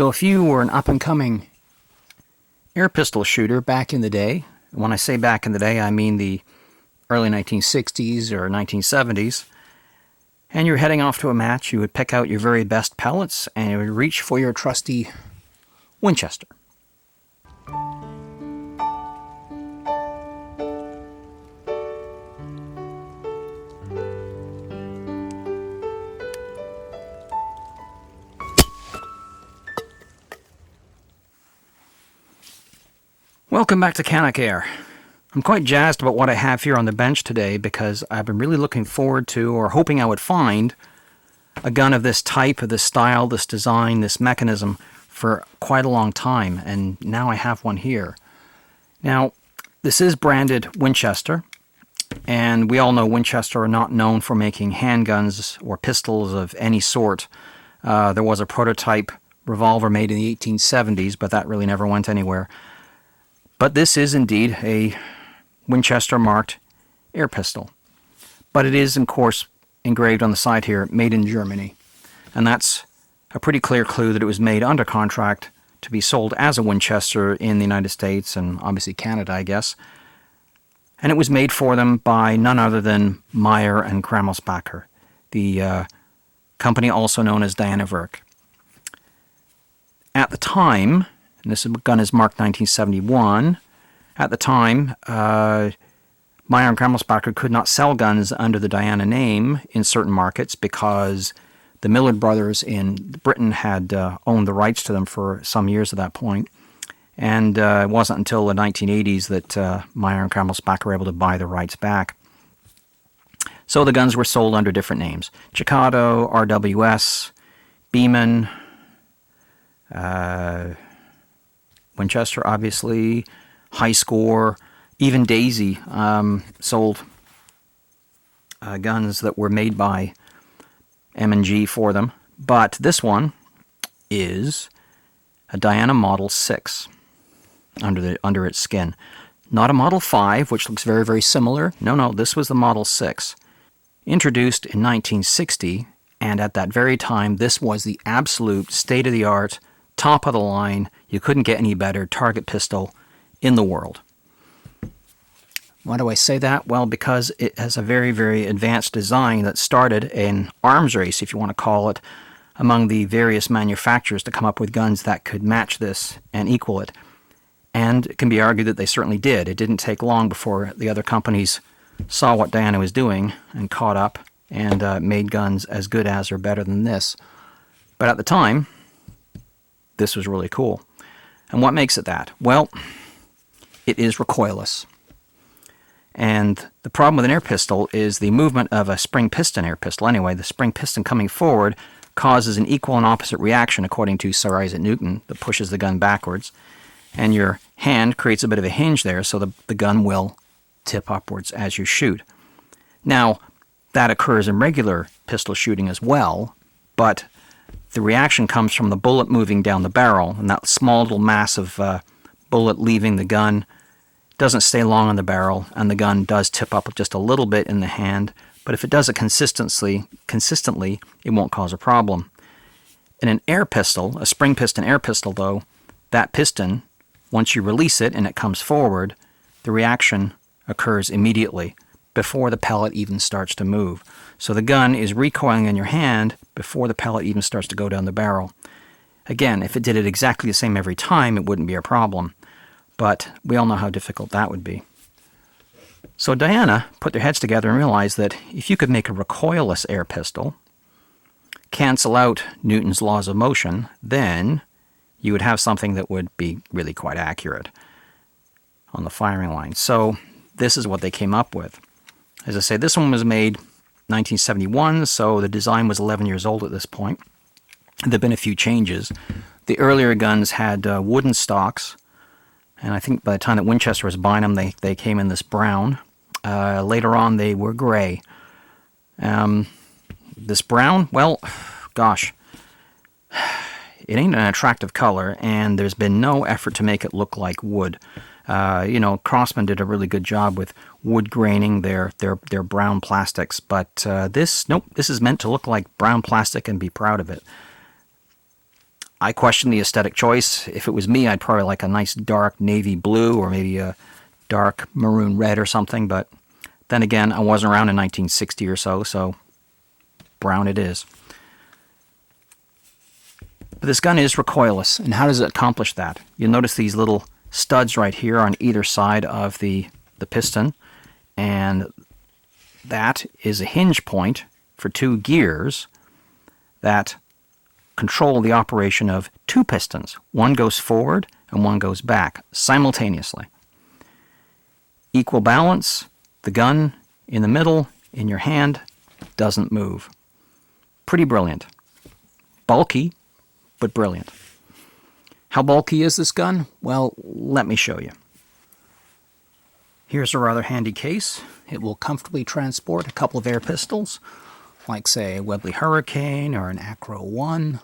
So if you were an up-and-coming air pistol shooter back in the day, when I say back in the day, I mean the early 1960s or 1970s, and you're heading off to a match, you would pick out your very best pellets and you would reach for your trusty Winchester. Welcome back to Canuck Air. I'm quite jazzed about what I have here on the bench today because I've been really looking forward to, or hoping I would find, a gun of this type, of this style, this design, this mechanism for quite a long time, and now I have one here. Now, this is branded Winchester, and we all know Winchester are not known for making handguns or pistols of any sort. There was a prototype revolver made in the 1870s, but that really never went anywhere. But this is indeed a Winchester-marked air pistol. But it is, of course, engraved on the side here, made in Germany. And that's a pretty clear clue that it was made under contract to be sold as a Winchester in the United States and obviously Canada, I guess. And it was made for them by none other than Meyer and Krammelsbacher, the company also known as Diana Werk. At the time, and this gun is marked 1971. At the time, Meyer and Krammelsbacher could not sell guns under the Diana name in certain markets because the Millard brothers in Britain had owned the rights to them for some years at that point. And it wasn't until the 1980s that Meyer and Krammelsbacher were able to buy the rights back. So the guns were sold under different names. Chicado, RWS, Beeman, Winchester, obviously, High Score, even Daisy sold guns that were made by M&G for them. But this one is a Diana Model 6 under its skin. Not a Model 5, which looks very, very similar. No, this was the Model 6. Introduced in 1960, and at that very time, this was the absolute state-of-the-art, top of the line, you couldn't get any better target pistol in the world. Why do I say that? Well, because it has a very, very advanced design that started an arms race, if you want to call it, among the various manufacturers to come up with guns that could match this and equal it. And it can be argued that they certainly did. It didn't take long before the other companies saw what Diana was doing and caught up and made guns as good as or better than this. But at the time, this was really cool. And what makes it that? Well, it is recoilless. And the problem with an air pistol is the movement of a spring piston air pistol. Anyway, the spring piston coming forward causes an equal and opposite reaction, according to Sir Isaac Newton, that pushes the gun backwards. And your hand creates a bit of a hinge there, so the gun will tip upwards as you shoot. Now, that occurs in regular pistol shooting as well, but the reaction comes from the bullet moving down the barrel, and that small little mass of bullet leaving the gun doesn't stay long on the barrel, and the gun does tip up just a little bit in the hand, but if it does it consistently, it won't cause a problem. In an air pistol, a spring piston air pistol though, that piston, once you release it and it comes forward, the reaction occurs immediately, before the pellet even starts to move. So the gun is recoiling in your hand before the pellet even starts to go down the barrel. Again, if it did it exactly the same every time, it wouldn't be a problem. But we all know how difficult that would be. So Diana put their heads together and realized that if you could make a recoilless air pistol, cancel out Newton's laws of motion, then you would have something that would be really quite accurate on the firing line. So this is what they came up with. As I say, this one was made 1971, so the design was 11 years old at this point. There have been a few changes. The earlier guns had wooden stocks, and I think by the time that Winchester was buying them, they came in this brown. Later on, they were gray. This brown, well, gosh, it ain't an attractive color, and there's been no effort to make it look like wood. Crosman did a really good job with wood graining their brown plastics, but this is meant to look like brown plastic and be proud of it. I question the aesthetic choice. If it was me, I'd probably like a nice dark navy blue or maybe a dark maroon red or something. But then again, I wasn't around in 1960 or so, so brown it is. But this gun is recoilless, and how does it accomplish that? You'll notice these little studs right here on either side of the piston, and that is a hinge point for two gears that control the operation of two pistons. One goes forward and one goes back simultaneously. Equal balance, the gun in the middle, in your hand, doesn't move. Pretty brilliant. Bulky, but brilliant. How bulky is this gun? Well, let me show you. Here's a rather handy case. It will comfortably transport a couple of air pistols, like say a Webley Hurricane or an Acro 1.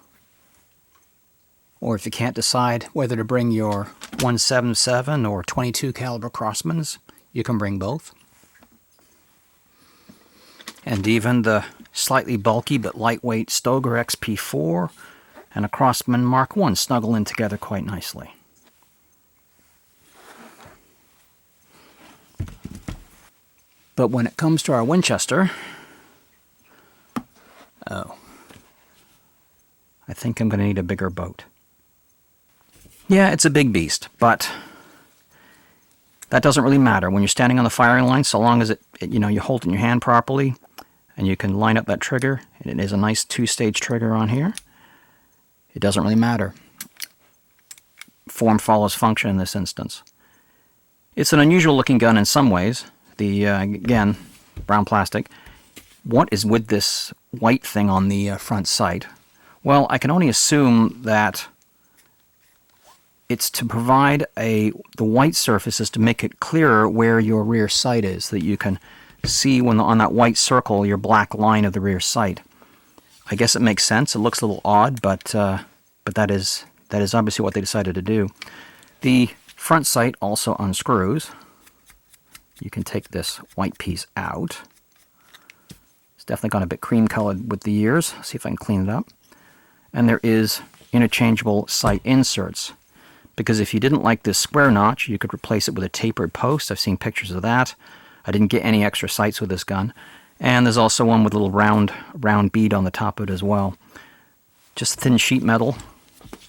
Or if you can't decide whether to bring your 177 or 22 caliber Crossmans, you can bring both. And even the slightly bulky but lightweight Stoeger XP4 and a Crossman Mark I snuggle in together quite nicely. But when it comes to our Winchester, I think I'm going to need a bigger boat. Yeah, it's a big beast, but that doesn't really matter when you're standing on the firing line, so long as you hold it in your hand properly and you can line up that trigger, and it is a nice two-stage trigger on here. It doesn't really matter. Form follows function in this instance. It's an unusual looking gun in some ways. Again, brown plastic. What is with this white thing on the front sight? Well, I can only assume that it's to provide the white surfaces to make it clearer where your rear sight is, that you can see when on that white circle your black line of the rear sight. I guess it makes sense. It looks a little odd, but that is obviously what they decided to do. The front sight also unscrews. You can take this white piece out. It's definitely gone a bit cream colored with the years. See if I can clean it up. And there is interchangeable sight inserts, because if you didn't like this square notch, you could replace it with a tapered post. I've seen pictures of that. I didn't get any extra sights with this gun. And there's also one with a little round bead on the top of it as well. Just thin sheet metal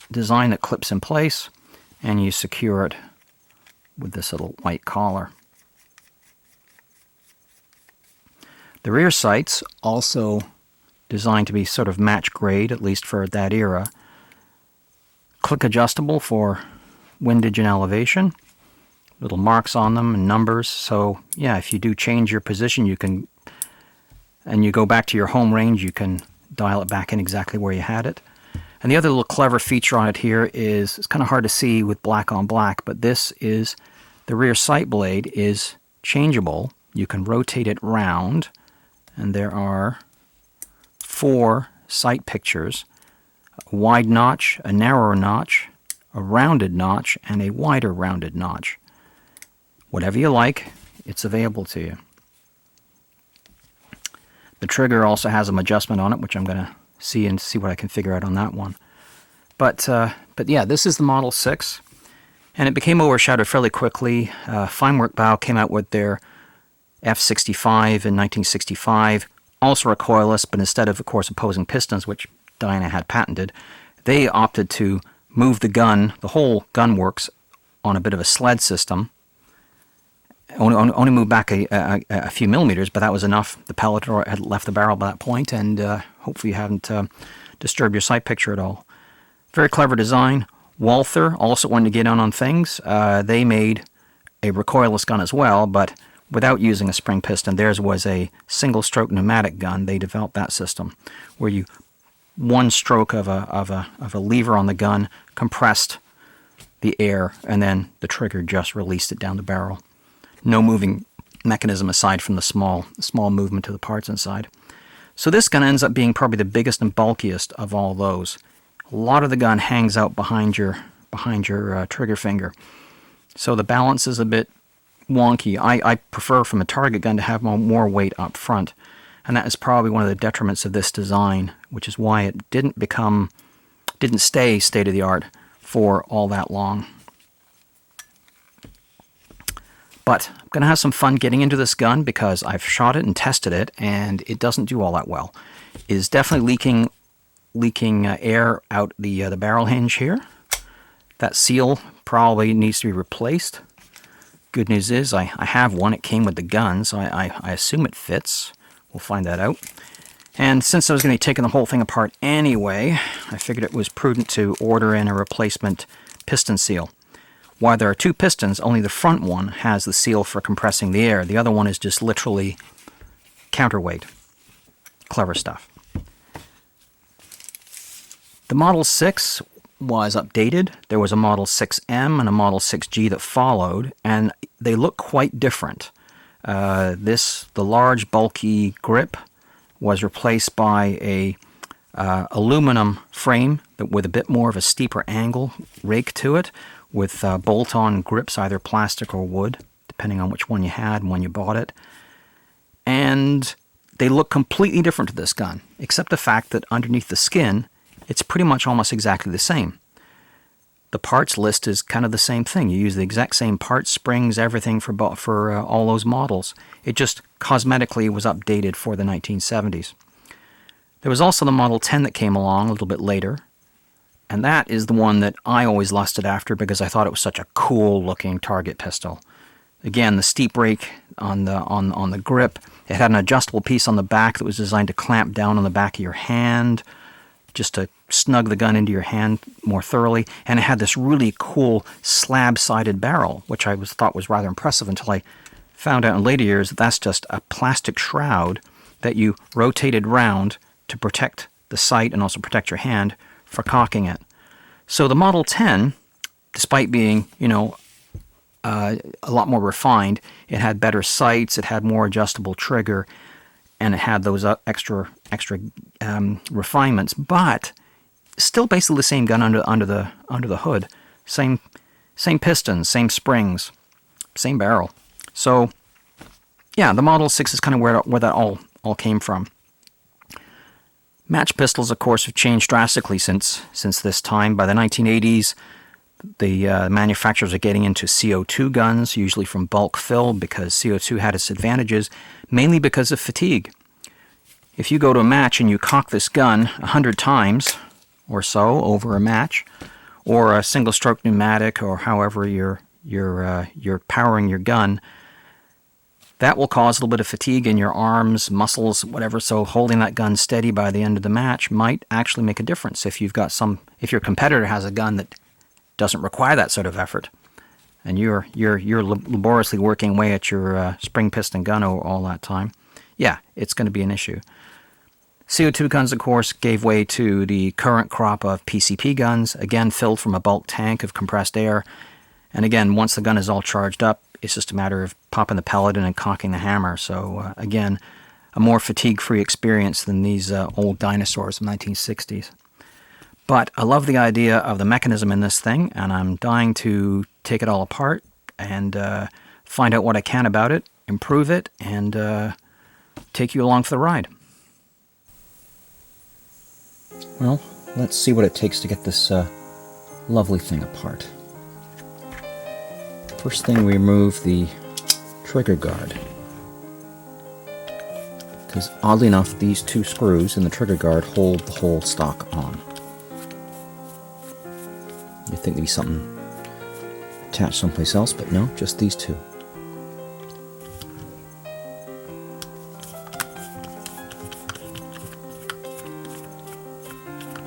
design that clips in place, and you secure it with this little white collar. The rear sights, also designed to be sort of match grade, at least for that era. Click adjustable for windage and elevation. Little marks on them and numbers. So yeah, if you do change your position, and you go back to your home range, you can dial it back in exactly where you had it. And the other little clever feature on it here is, it's kind of hard to see with black on black, but this is, the rear sight blade is changeable. You can rotate it round, and there are 4 sight pictures: a wide notch, a narrower notch, a rounded notch, and a wider rounded notch. Whatever you like, it's available to you. The trigger also has some adjustment on it, which I'm going to see what I can figure out on that one. But yeah, this is the Model 6, and it became overshadowed fairly quickly. Finework Bow came out with their F65 in 1965, also recoilless, but instead of course, opposing pistons, which Diana had patented, they opted to move the gun, the whole gun works, on a bit of a sled system. Only moved back a few millimeters, but that was enough. The pellet had left the barrel by that point, and hopefully you haven't disturbed your sight picture at all. Very clever design. Walther also wanted to get on things. They made a recoilless gun as well, but without using a spring piston. Theirs was a single-stroke pneumatic gun. They developed that system, where you one stroke of a lever on the gun compressed the air, and then the trigger just released it down the barrel. No moving mechanism aside from the small movement to the parts inside. So this gun ends up being probably the biggest and bulkiest of all those. A lot of the gun hangs out behind your trigger finger, so the balance is a bit wonky. I prefer from a target gun to have more weight up front, and that is probably one of the detriments of this design, which is why it didn't become didn't stay state-of-the-art for all that long. But I'm going to have some fun getting into this gun because I've shot it and tested it, and it doesn't do all that well. It is definitely leaking air out the barrel hinge here. That seal probably needs to be replaced. Good news is I have one. It came with the gun, so I assume it fits. We'll find that out. And since I was going to be taking the whole thing apart anyway, I figured it was prudent to order in a replacement piston seal. While there are two pistons, only the front one has the seal for compressing the air. The other one is just literally counterweight. Clever stuff. The Model 6 was updated. There was a Model 6M and a Model 6G that followed, and they look quite different. The large, bulky grip was replaced by a aluminum frame with a bit more of a steeper angle rake to it, with bolt-on grips, either plastic or wood, depending on which one you had and when you bought it. And they look completely different to this gun, except the fact that underneath the skin, it's pretty much almost exactly the same. The parts list is kind of the same thing. You use the exact same parts, springs, everything for all those models. It just cosmetically was updated for the 1970s. There was also the Model 10 that came along a little bit later, and that is the one that I always lusted after because I thought it was such a cool-looking target pistol. Again, the steep rake on the grip. It had an adjustable piece on the back that was designed to clamp down on the back of your hand, just to snug the gun into your hand more thoroughly. And it had this really cool slab-sided barrel, which I thought was rather impressive until I found out in later years that that's just a plastic shroud that you rotated round to protect the sight and also protect your hand for cocking it. So the Model 10, despite being, a lot more refined, it had better sights, it had more adjustable trigger, and it had those extra refinements, but still basically the same gun under the hood, same pistons, same springs, same barrel. So yeah, the Model 6 is kind of where that all came from. Match pistols, of course, have changed drastically since this time. By the 1980s, the manufacturers are getting into CO2 guns, usually from bulk fill, because CO2 had its advantages, mainly because of fatigue. If you go to a match and you cock this gun 100 times or so over a match, or a single-stroke pneumatic, or however you're powering your gun, that will cause a little bit of fatigue in your arms, muscles, whatever. So holding that gun steady by the end of the match might actually make a difference if your competitor has a gun that doesn't require that sort of effort, and you're laboriously working away at your spring piston gun all that time. Yeah, it's going to be an issue. CO2 guns, of course, gave way to the current crop of PCP guns, again filled from a bulk tank of compressed air. And again, once the gun is all charged up, it's just a matter of popping the pellet in and cocking the hammer. So again, a more fatigue-free experience than these old dinosaurs of the 1960s. But I love the idea of the mechanism in this thing, and I'm dying to take it all apart and find out what I can about it, improve it, and take you along for the ride. Well, let's see what it takes to get this lovely thing apart. First thing, we remove the trigger guard, because oddly enough, these two screws in the trigger guard hold the whole stock on. You'd think there'd be something attached someplace else, but no, just these two.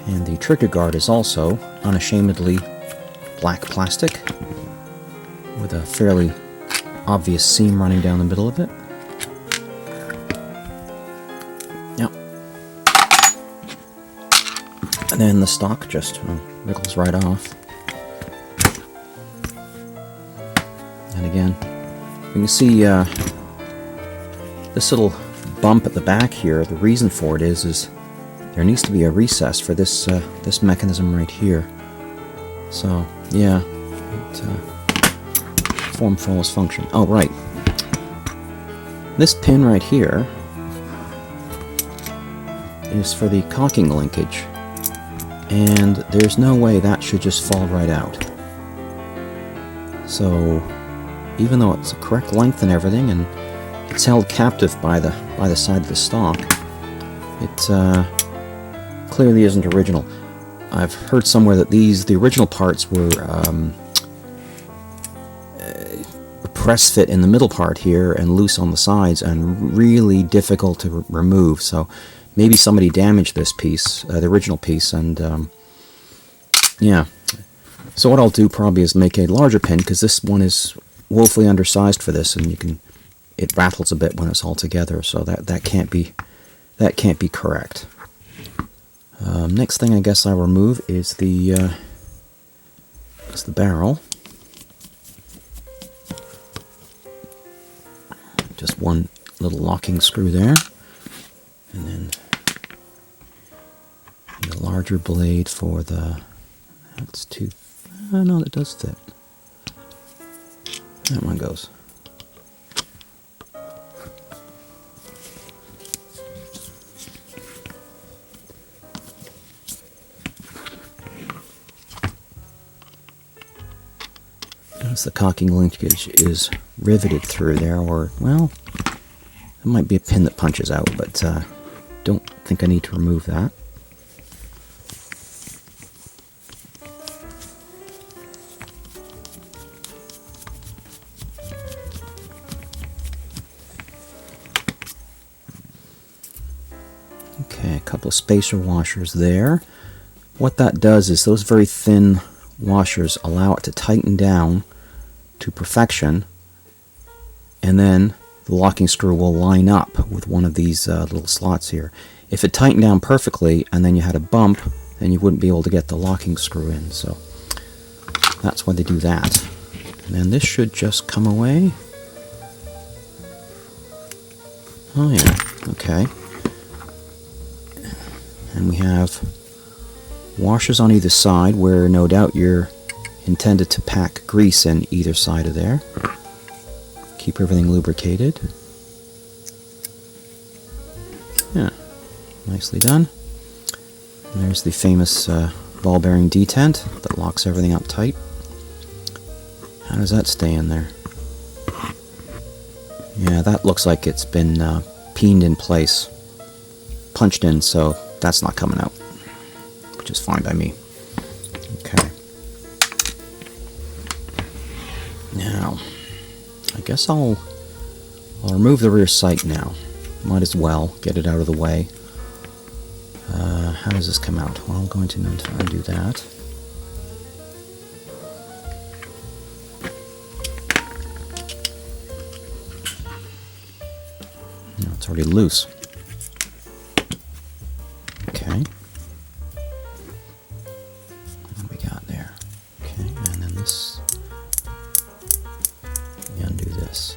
And the trigger guard is also unashamedly black plastic with a fairly obvious seam running down the middle of it. Yep. And then the stock just wriggles right off. And again, you can see this little bump at the back here. The reason for it is there needs to be a recess for this this mechanism right here. So yeah, form follows function. Oh right, this pin right here is for the cocking linkage. and there's no way that should just fall right out. So even though it's the correct length and everything, and it's held captive by the side of the stock, it clearly isn't original. I've heard somewhere that the original parts were press fit in the middle part here and loose on the sides and really difficult to remove. So maybe somebody damaged this piece, the original piece, and yeah. So what I'll do probably is make a larger pin, because this one is woefully undersized for this, and it rattles a bit when it's all together. So that can't be correct. Next thing I guess I'll remove is the barrel. Just one little locking screw there, and then the larger blade for the. That's too. No, that does fit. That one goes. Notice the cocking linkage is riveted through there, or, well, it might be a pin that punches out, but don't think I need to remove that. Okay, a couple of spacer washers there. What that does is those very thin washers allow it to tighten down to perfection, and then the locking screw will line up with one of these little slots here. If it tightened down perfectly and then you had a bump, then you wouldn't be able to get the locking screw in. So that's why they do that. And then this should just come away. Oh yeah, okay. And we have washers on either side, where no doubt you're intended to pack grease in either side of there. Keep everything lubricated. Yeah, nicely done. And there's the famous ball bearing detent that locks everything up tight. How does that stay in there? Yeah, that looks like it's been peened in place, punched in, so that's not coming out, which is fine by me. Okay. Now, I guess I'll remove the rear sight now. Might as well get it out of the way. How does this come out? Well, I'm going to undo that. No, it's already loose. Okay. What do we got there? Okay, and then this. We undo this.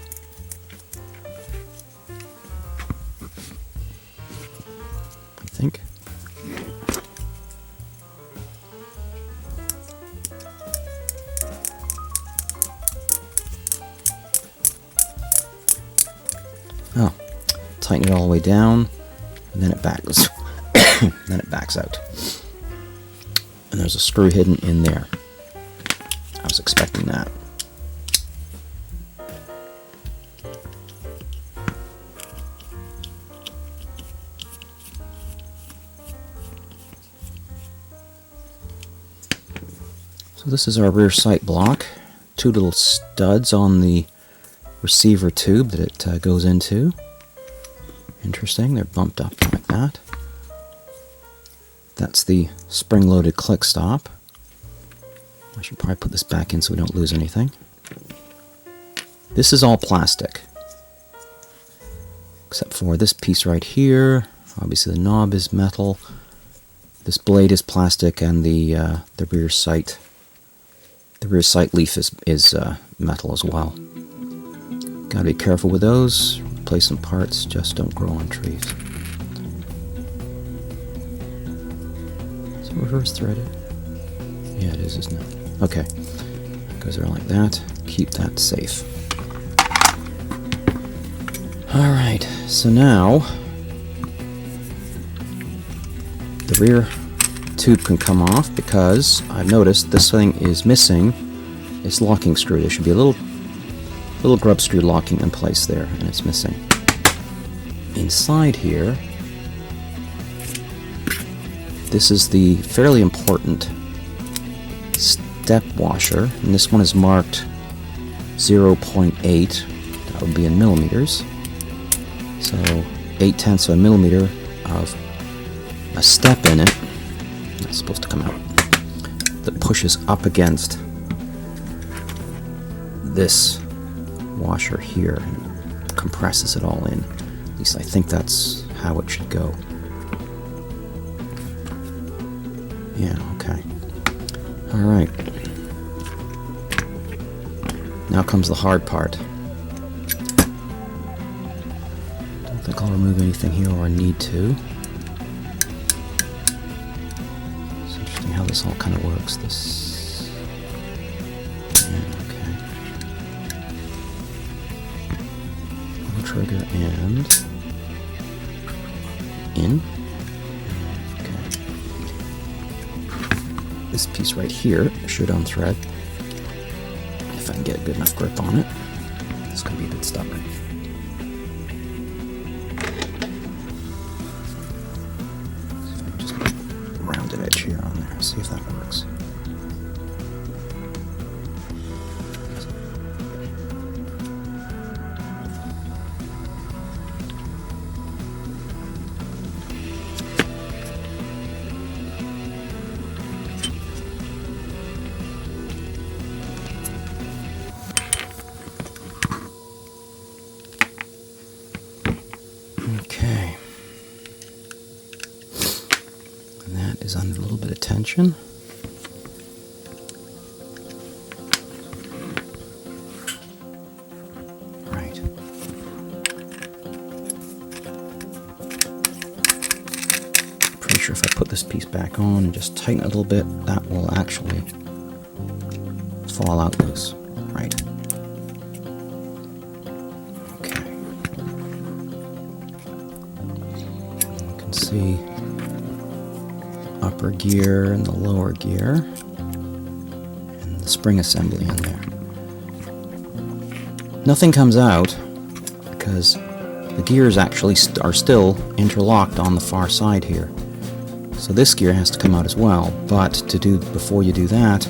I think. Oh, tighten it all the way down, and then it backs. Then it backs out. And there's a screw hidden in there. I was expecting that. So this is our rear sight block. Two little studs on the receiver tube that it goes into. Interesting, they're bumped up like that. That's the spring-loaded click stop. I should probably put this back in so we don't lose anything. This is all plastic, except for this piece right here. Obviously the knob is metal. This blade is plastic, and the rear sight leaf is metal as well. Gotta be careful with those. Replacement parts just don't grow on trees. Is it reverse threaded? Yeah, it is, isn't it? Okay. Goes there like that. Keep that safe. Alright, so now the rear tube can come off because I've noticed this thing is missing its locking screw. There should be a little grub screw locking in place there, and it's missing. Inside here, this is the fairly important step washer, and this one is marked 0.8. That would be in millimeters. So 0.8 of a millimeter of a step in it. That's supposed to come out. That pushes up against this washer here and compresses it all in. At least I think that's how it should go. Yeah, okay. Alright. Now comes the hard part. Don't think I'll remove anything here or need to. It's interesting how this all kind of works. This... Yeah, okay. Pull trigger and... in. This piece right here should unthread if I can get a good enough grip on it. It's going to be a bit stubborn. So if I can just put a rounded edge here on there, see if that works. Okay, and that is under a little bit of tension. Right. Pretty sure if I put this piece back on and just tighten it a little bit, that will actually fall out loose. Right. See upper gear and the lower gear and the spring assembly in there. Nothing comes out because the gears actually are still interlocked on the far side here. So this gear has to come out as well, but before you do that,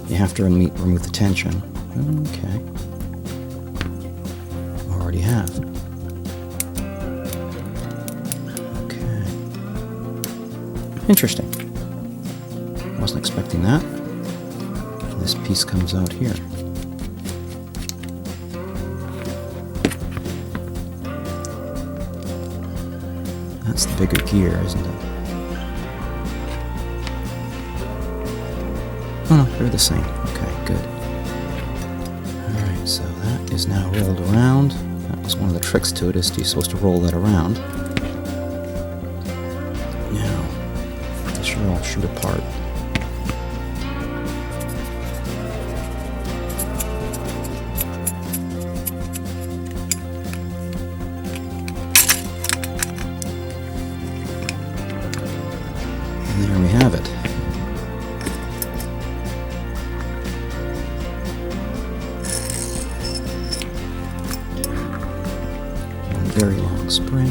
you have to remove the tension. Okay. Already have. Interesting. Wasn't expecting that. This piece comes out here. That's the bigger gear, isn't it? Oh no, they're the same. Okay, good. Alright, so that is now rolled around. That was one of the tricks to it, is you're supposed to roll that around. I'll shoot apart. And there we have it. One very long spring.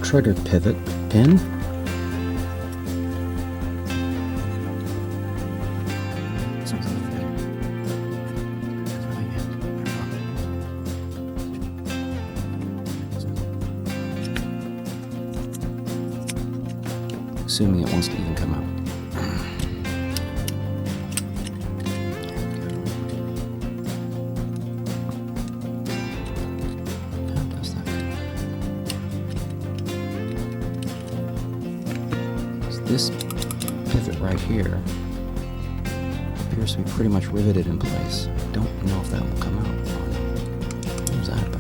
Trigger pivot pin. Assuming it wants to even come out. This pivot right here appears appears to be pretty much riveted in place. I don't know if that will come out. What was that about?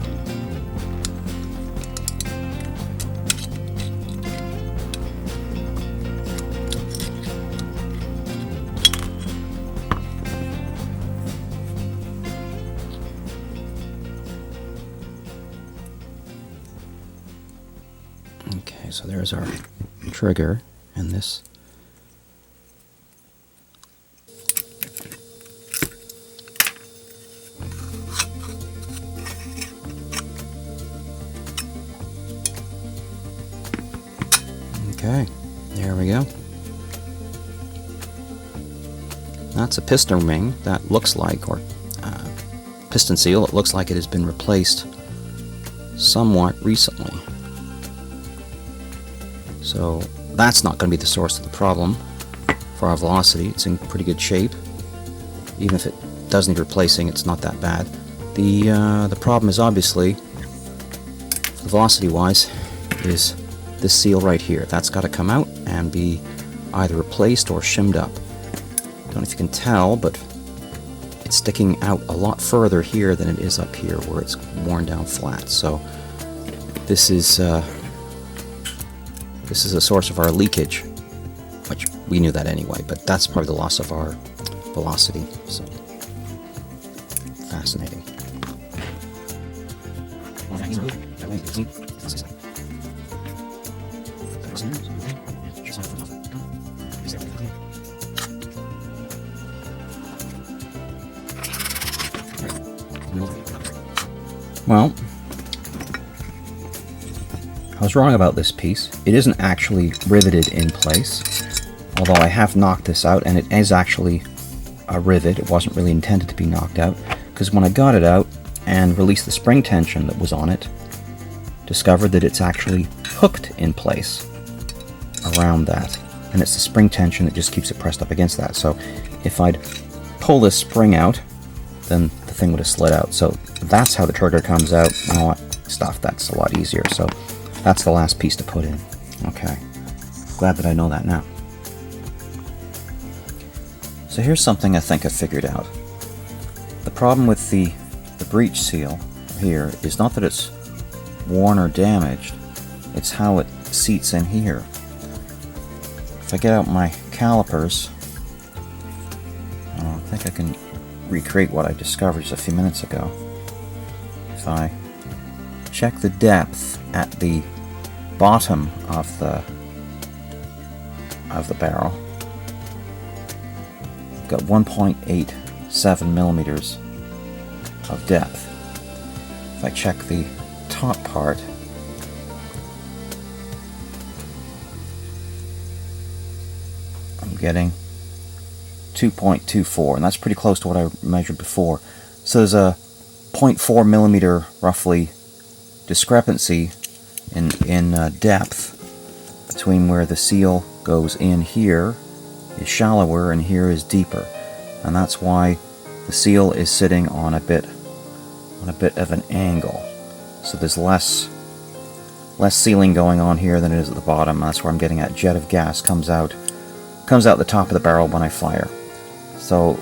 Okay, so there's our trigger, and this okay, there we go. That's a piston ring that looks like, or piston seal, it looks like it has been replaced somewhat recently. So that's not going to be the source of the problem for our velocity. It's in pretty good shape. Even if it does need replacing, it's not that bad. The problem is obviously, velocity-wise, is this seal right here. That's got to come out and be either replaced or shimmed up. Don't know if you can tell, but it's sticking out a lot further here than it is up here where it's worn down flat. So this is a source of our leakage, which we knew that anyway, but that's probably the loss of our velocity. So fascinating. Well, I was wrong about this piece. It isn't actually riveted in place, although I have knocked this out, and it is actually a rivet. It wasn't really intended to be knocked out, because when I got it out and released the spring tension that was on it, discovered that it's actually hooked in place around that, and it's the spring tension that just keeps it pressed up against that. So if I'd pull this spring out, then the thing would have slid out. So that's how the trigger comes out. You know what? Stuff, that's a lot easier. So that's the last piece to put in. Okay. Glad that I know that now. So here's something I think I figured out. The problem with the breech seal here is not that it's worn or damaged, it's how it seats in here. If I get out my calipers, I think I can recreate what I discovered just a few minutes ago. If I check the depth at the bottom of the barrel, I've got 1.87 millimeters of depth. If I check the top part, I'm getting 2.24, and that's pretty close to what I measured before. So there's a 0.4 millimeter roughly discrepancy in depth between where the seal goes in here is shallower and here is deeper, and that's why the seal is sitting on a bit of an angle. So there's less sealing going on here than it is at the bottom. That's where I'm getting that jet of gas comes out the top of the barrel when I fire. So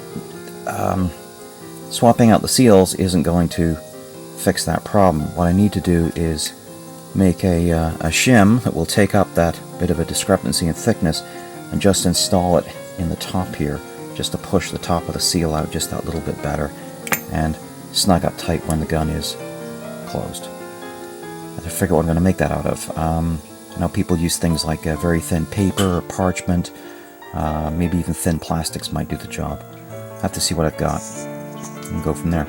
swapping out the seals isn't going to fix that problem. What I need to do is make a shim that will take up that bit of a discrepancy in thickness and just install it in the top here, just to push the top of the seal out just that little bit better and snug up tight when the gun is closed. I have to figure out what I'm going to make that out of. I know people use things like very thin paper or parchment, maybe even thin plastics might do the job. I have to see what I've got and go from there.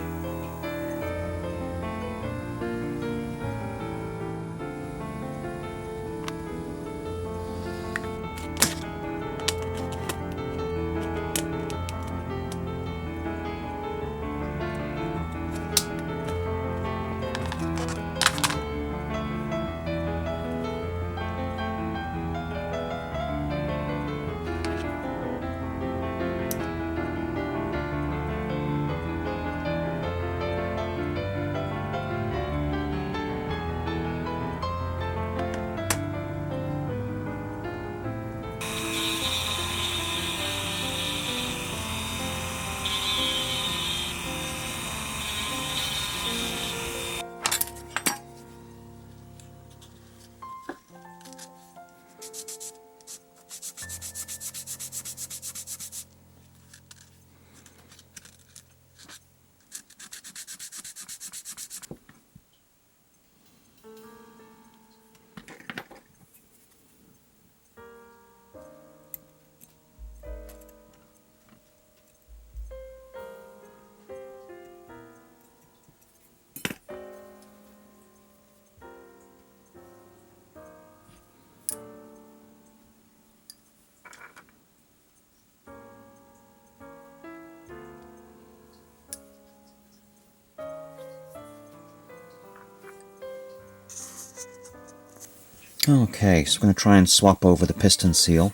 Okay, so we're going to try and swap over the piston seal.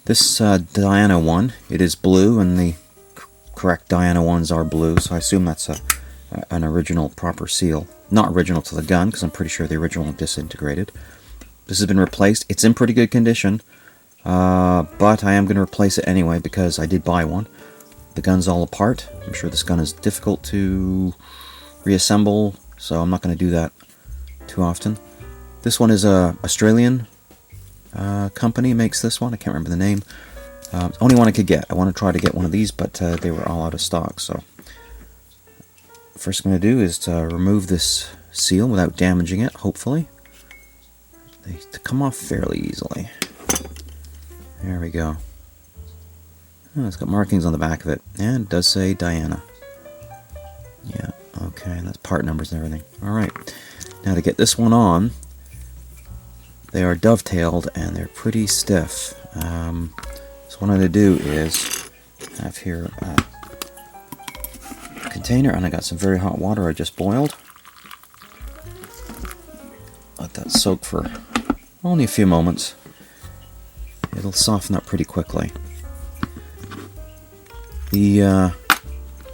This Diana one, it is blue, and the correct Diana ones are blue, so I assume that's an original proper seal. Not original to the gun, because I'm pretty sure the original disintegrated. This has been replaced. It's in pretty good condition, but I am going to replace it anyway because I did buy one. The gun's all apart. I'm sure this gun is difficult to reassemble, so I'm not going to do that too often. This one is a Australian company makes this one. I can't remember the name. Only one I could get. I want to try to get one of these, but they were all out of stock. So first I'm going to do is to remove this seal without damaging it, hopefully. They come off fairly easily. There we go. Oh, it's got markings on the back of it, and it does say Diana. Yeah, okay, that's part numbers and everything. Alright, now to get this one on, they are dovetailed and they're pretty stiff. So what I'm going to do is have here a container, and I got some very hot water I just boiled. Let that soak for only a few moments. It'll soften up pretty quickly. The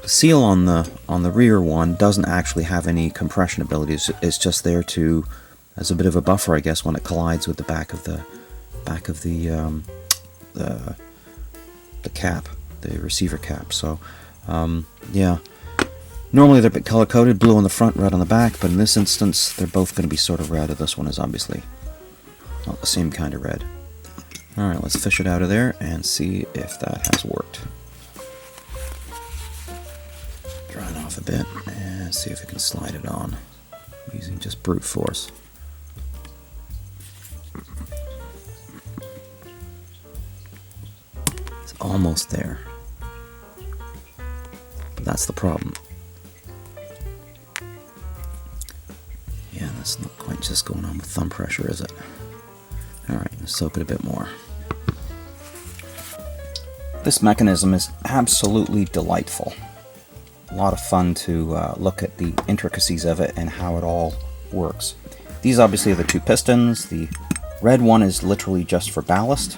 seal on the rear one doesn't actually have any compression abilities. It's just there to as a bit of a buffer, I guess, when it collides with the back of the cap, the receiver cap. So yeah, normally they're a bit color coded, blue on the front, red on the back, but in this instance they're both going to be sort of red. This one is obviously not the same kind of red. Alright, let's fish it out of there and see if that has worked. Dry it off a bit and see if we can slide it on using just brute force. It's almost there. But that's the problem. Yeah, that's not quite just going on with thumb pressure, is it? Alright, let's soak it a bit more. This mechanism is absolutely delightful. A lot of fun to look at the intricacies of it and how it all works. These obviously are the two pistons. The red one is literally just for ballast.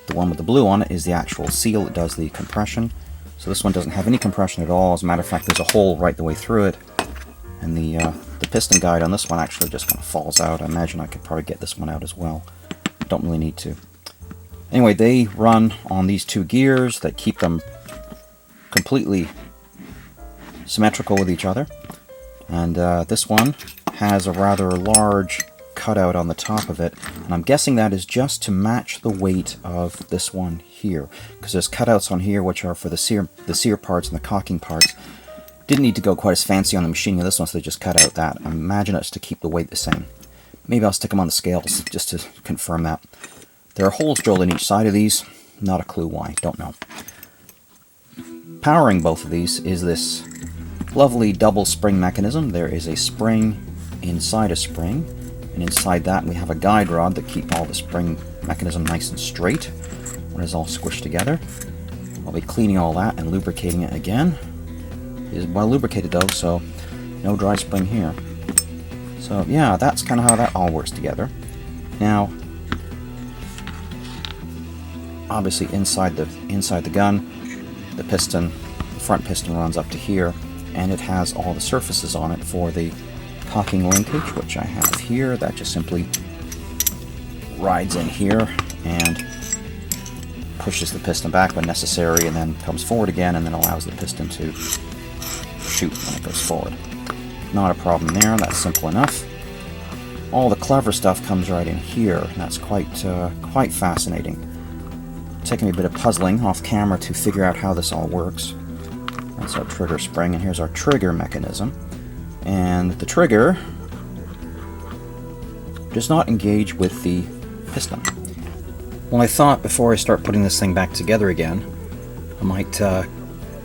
The one with the blue on it is the actual seal that does the compression. So this one doesn't have any compression at all. As a matter of fact, there's a hole right the way through it. And the piston guide on this one actually just kind of falls out. I imagine I could probably get this one out as well. Don't really need to. Anyway, they run on these two gears that keep them completely symmetrical with each other. And this one has a rather large cutout on the top of it. And I'm guessing that is just to match the weight of this one here. Because there's cutouts on here which are for the sear parts and the caulking parts. Didn't need to go quite as fancy on the machining of this one, so they just cut out that. I imagine it's to keep the weight the same. Maybe I'll stick them on the scales just to confirm that. There are holes drilled in each side of these. Not a clue why. Don't know. Powering both of these is this lovely double spring mechanism. There is a spring inside a spring, and inside that we have a guide rod that keeps all the spring mechanism nice and straight when it's all squished together. I'll be cleaning all that and lubricating it again. It is well lubricated though, so no dry spring here. So yeah, that's kind of how that all works together. Now, obviously inside the gun, the piston, the front piston runs up to here, and it has all the surfaces on it for the caulking linkage, which I have here. That just simply rides in here and pushes the piston back when necessary, and then comes forward again, and then allows the piston to shoot when it goes forward. Not a problem there. That's simple enough. All the clever stuff comes right in here, and that's quite fascinating. Taking me a bit of puzzling off camera to figure out how this all works. That's our trigger spring, and here's our trigger mechanism. And the trigger does not engage with the piston. Well, I thought before I start putting this thing back together again, I might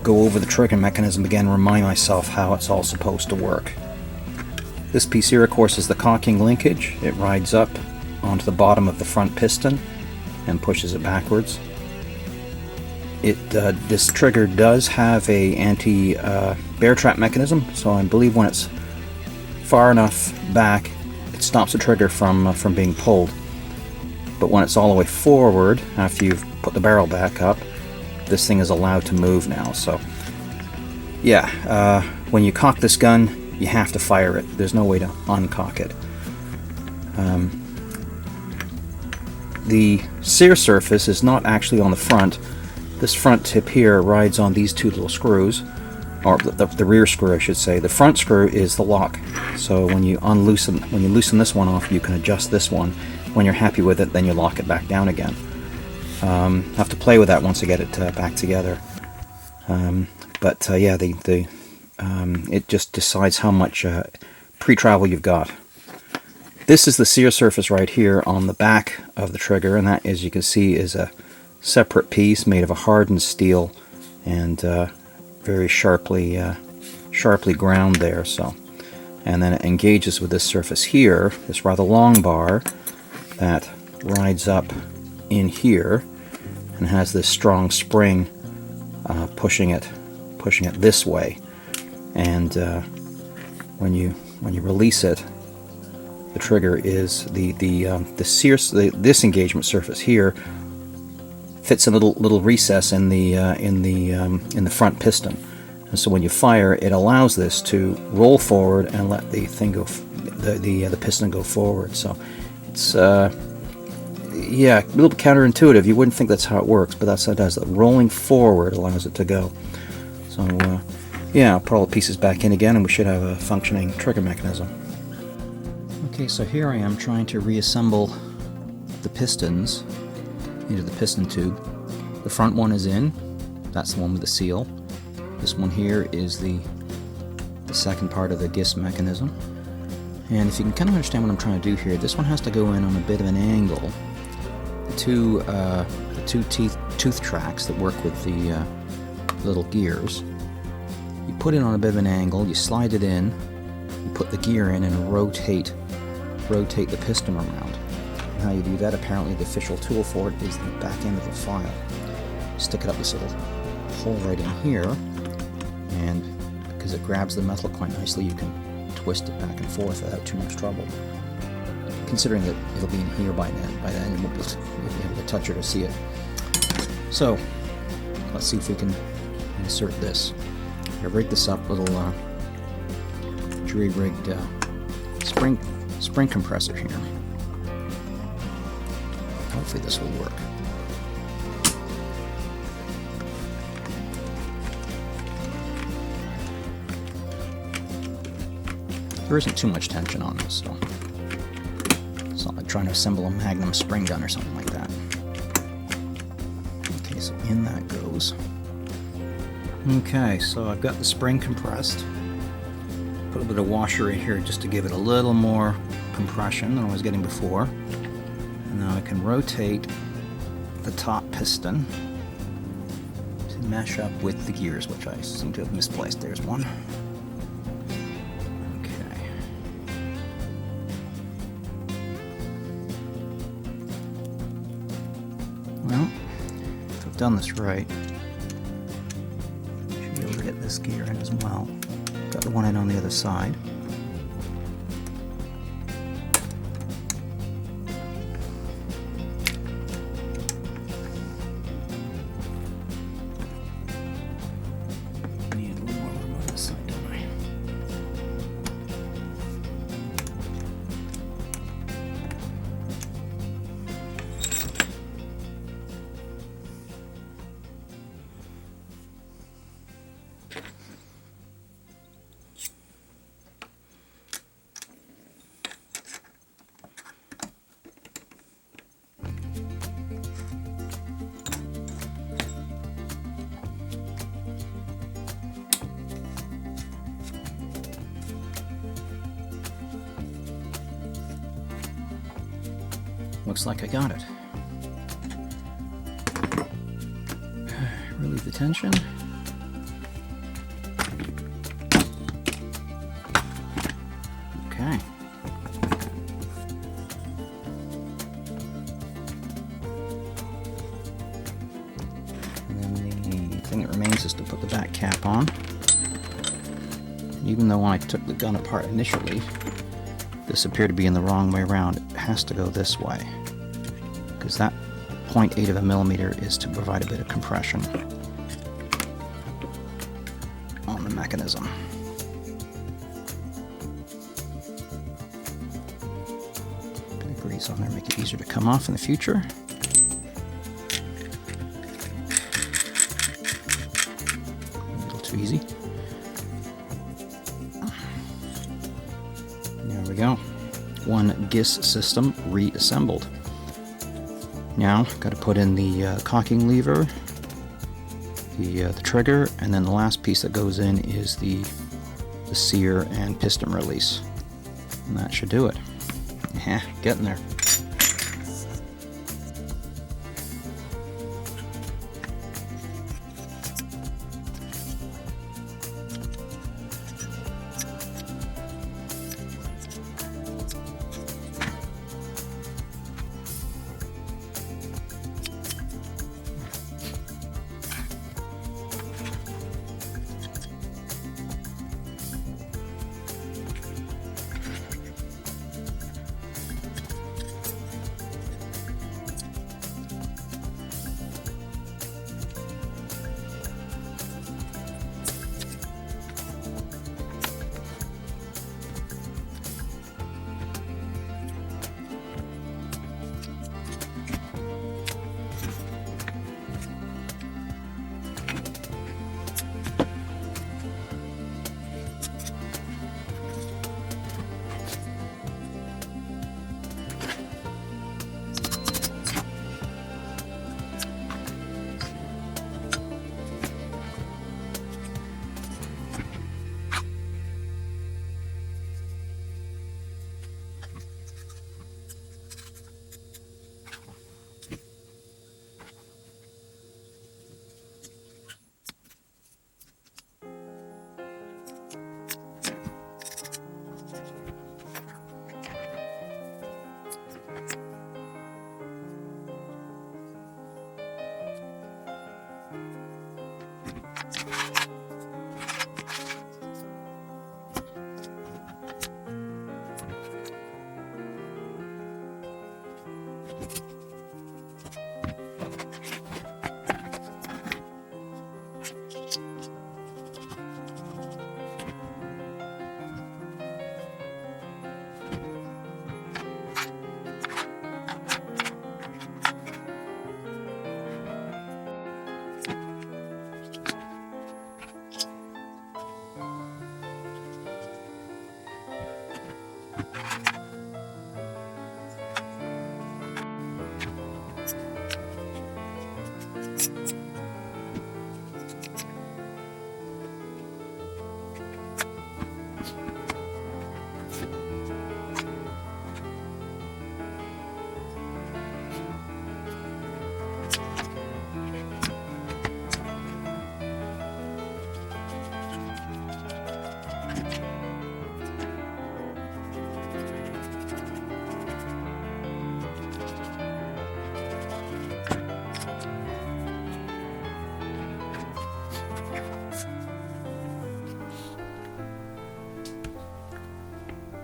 go over the trigger mechanism again and remind myself how it's all supposed to work. This piece here, of course, is the caulking linkage. It rides up onto the bottom of the front piston and pushes it backwards. This trigger does have a anti-bear trap mechanism, so I believe when it's far enough back, stops the trigger from being pulled. But when it's all the way forward, after you've put the barrel back up, this thing is allowed to move now. So yeah, when you cock this gun, you have to fire it. There's no way to uncock it. The sear surface is not actually on the front. This front tip here rides on these two little screws, or the rear screw I should say. The front screw is the lock. So when you loosen this one off, you can adjust this one. When you're happy with it, then you lock it back down again. Have to play with that once I get it back together. Yeah, it just decides how much pre-travel you've got. This is the sear surface right here on the back of the trigger, and that, as you can see, is a separate piece made of a hardened steel and very sharply ground there. So, and then it engages with this surface here, this rather long bar that rides up in here and has this strong spring pushing it this way. And when you release it, the trigger is this engagement surface here fits a little recess in the front piston, and so when you fire, it allows this to roll forward and let the thing go, the piston go forward. So it's yeah, a little counterintuitive. You wouldn't think that's how it works, but that's how it does. The rolling forward allows it to go. So yeah, I'll put all the pieces back in again, and we should have a functioning trigger mechanism. Okay, so here I am trying to reassemble the pistons into the piston tube. The front one is in, that's the one with the seal. This one here is the second part of the GIS mechanism. And if you can kind of understand what I'm trying to do here, this one has to go in on a bit of an angle. The two tooth tracks that work with the little gears, you put it on a bit of an angle, you slide it in, you put the gear in and rotate the piston around. And how you do that, apparently the official tool for it is the back end of a file. Stick it up this little hole right in here, and because it grabs the metal quite nicely, you can twist it back and forth without too much trouble. Considering that it'll be in here by then you won't be able to touch it or see it. So let's see if we can insert this. I rigged this up, little jury-rigged spring compressor here. Hopefully this will work. There isn't too much tension on this, so it's not like trying to assemble a Magnum spring gun or something like that. Okay, so in that goes. Okay, so I've got the spring compressed. Put a bit of washer in here just to give it a little more compression than I was getting before. And now I can rotate the top piston to mesh up with the gears, which I seem to have misplaced. There's one. Okay. Well, if I've done this right, I should be able to get this gear in as well. Got the one in on the other side. Need a little more room on this side, don't I? Looks like I got it. Relieve the tension. Okay. And then the thing that remains is to put the back cap on. Even though when I took the gun apart initially, this appeared to be in the wrong way around. It has to go this way, because that 0.8 of a millimeter is to provide a bit of compression on the mechanism. Bit of grease on there, make it easier to come off in the future. A little too easy. There we go. One GIS system reassembled. Now, got to put in the cocking lever, the trigger, and then the last piece that goes in is the sear and piston release. And that should do it. Yeah, getting there.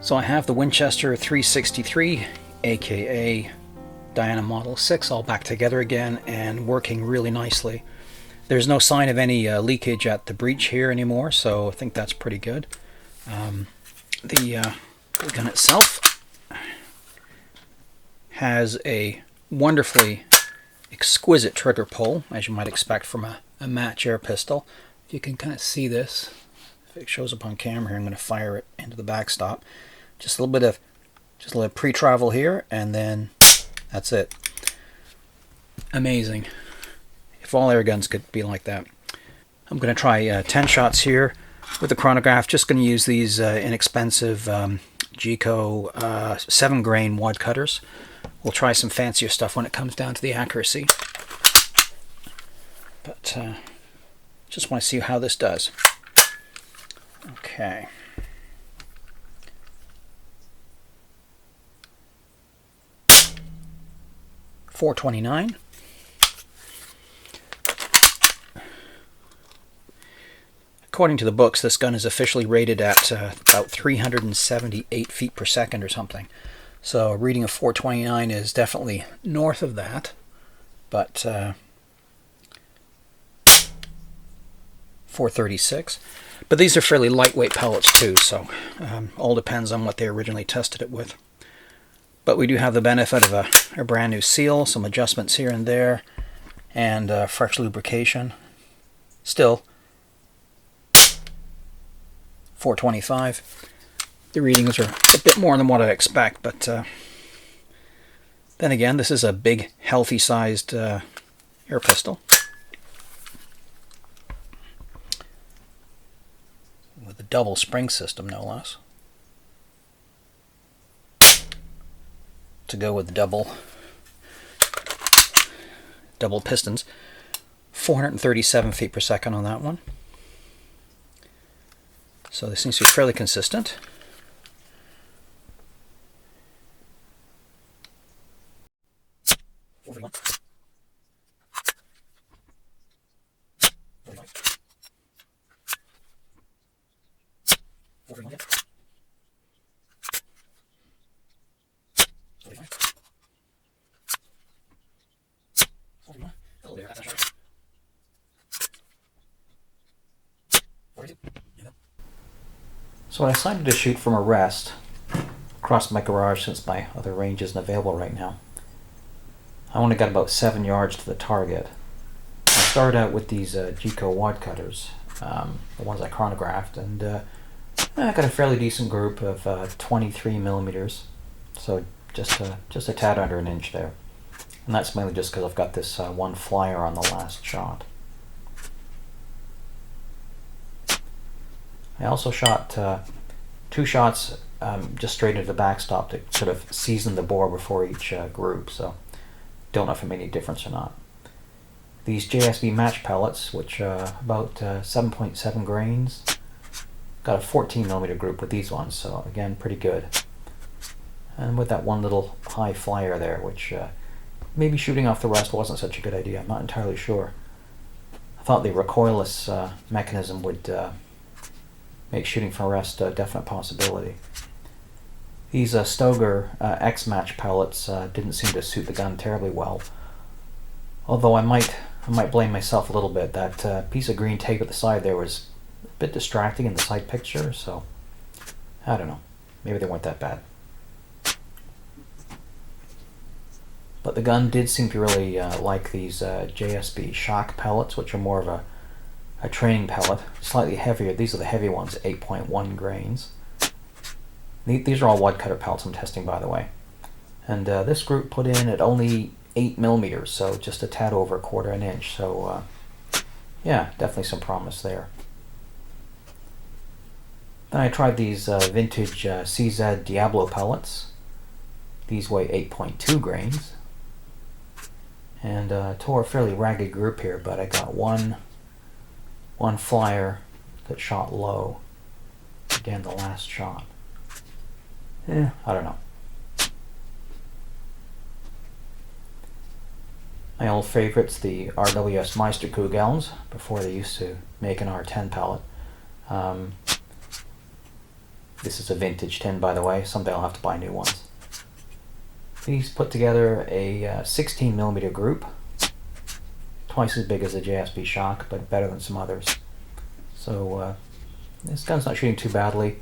So I have the Winchester 363, aka Diana Model 6, all back together again and working really nicely. There's no sign of any leakage at the breech here anymore, so I think that's pretty good. The gun itself has a wonderfully exquisite trigger pull, as you might expect from a match air pistol. If you can kind of see this, if it shows up on camera here, I'm going to fire it into the backstop. Just a little pre-travel here, and then that's it. Amazing. If all air guns could be like that. I'm going to try 10 shots here with the chronograph. Just going to use these inexpensive Gico 7-grain wad cutters. We'll try some fancier stuff when it comes down to the accuracy. But just want to see how this does. Okay. .429. according to the books, this gun is officially rated at about 378 feet per second or something. So a reading of 429 is definitely north of that, but 436. But these are fairly lightweight pellets too, so all depends on what they originally tested it with. But we do have the benefit of a brand new seal, some adjustments here and there, and fresh lubrication. Still, 425. The readings are a bit more than what I'd expect, but then again, this is a big, healthy-sized air pistol. With a double spring system, no less. To go with the double pistons. 437 feet per second on that one. So this seems to be fairly consistent. So I decided to shoot from a rest across my garage since my other range isn't available right now. I only got about 7 yards to the target. I started out with these Geco wad cutters, the ones I chronographed, and I got a fairly decent group of 23 millimeters, so just a tad under an inch there. And that's mainly just because I've got this one flyer on the last shot. I also shot 2 shots just straight into the backstop to sort of season the bore before each group, so don't know if it made any difference or not. These JSB match pellets, which are about 7.7 grains, got a 14 millimeter group with these ones, so again, pretty good. And with that one little high flyer there, which maybe shooting off the rest wasn't such a good idea, I'm not entirely sure. I thought the recoilless mechanism would make shooting from rest a definite possibility. These Stoeger X-Match pellets didn't seem to suit the gun terribly well. Although I might blame myself a little bit. That piece of green tape at the side there was a bit distracting in the side picture, so I don't know. Maybe they weren't that bad. But the gun did seem to really like these JSB shock pellets, which are more of a training pellet, slightly heavier. These are the heavy ones, 8.1 grains. These are all wad cutter pellets I'm testing, by the way. And this group put in at only 8 millimeters, so just a tad over 1/4 inch. So yeah, definitely some promise there. Then I tried these vintage CZ Diablo pellets. These weigh 8.2 grains. And tore a fairly ragged group here, but I got one flyer that shot low. Again, the last shot. I don't know. My old favorites, the RWS Meisterkugelns, before they used to make an R10 pellet. This is a vintage tin, by the way. Someday I'll have to buy new ones. These put together a 16 millimeter group. Twice as big as a JSB shock, but better than some others. So this gun's not shooting too badly.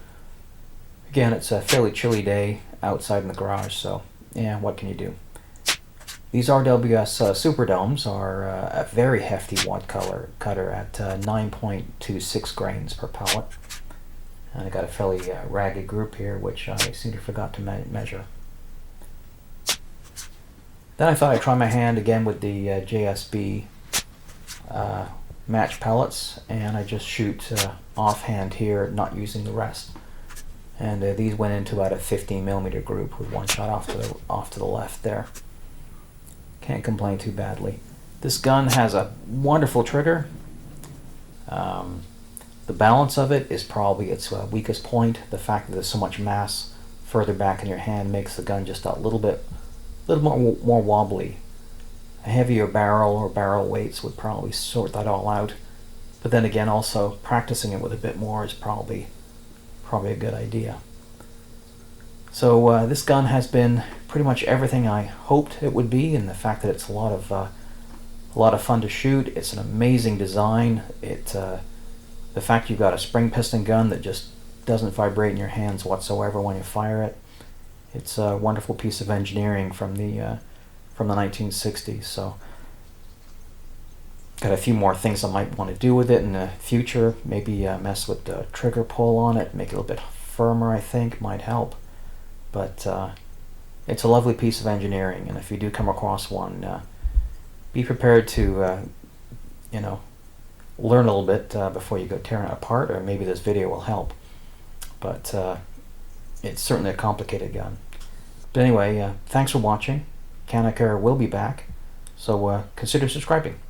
Again, it's a fairly chilly day outside in the garage, so yeah, what can you do? These RWS Superdomes are a very hefty wad cutter at 9.26 grains per pellet. And I got a fairly ragged group here, which I seem to forgot to measure. Then I thought I'd try my hand again with the JSB match pellets, and I just shoot offhand here, not using the rest. And these went into about a 15 millimeter group with one shot off to the left there. Can't complain too badly. This gun has a wonderful trigger. The balance of it is probably its weakest point. The fact that there's so much mass further back in your hand makes the gun just a little more wobbly. A heavier barrel or barrel weights would probably sort that all out. But then again, also practicing it with a bit more is probably a good idea. So this gun has been pretty much everything I hoped it would be, and the fact that it's a lot of fun to shoot. It's an amazing design. The fact you've got a spring piston gun that just doesn't vibrate in your hands whatsoever when you fire it. It's a wonderful piece of engineering from the 1960s. So got a few more things I might want to do with it in the future. Maybe mess with the trigger pull on it, make it a little bit firmer. I think might help. But it's a lovely piece of engineering, and if you do come across one, be prepared to learn a little bit before you go tearing it apart, or maybe this video will help. But it's certainly a complicated gun. But anyway, thanks for watching. Canucker will be back, so consider subscribing.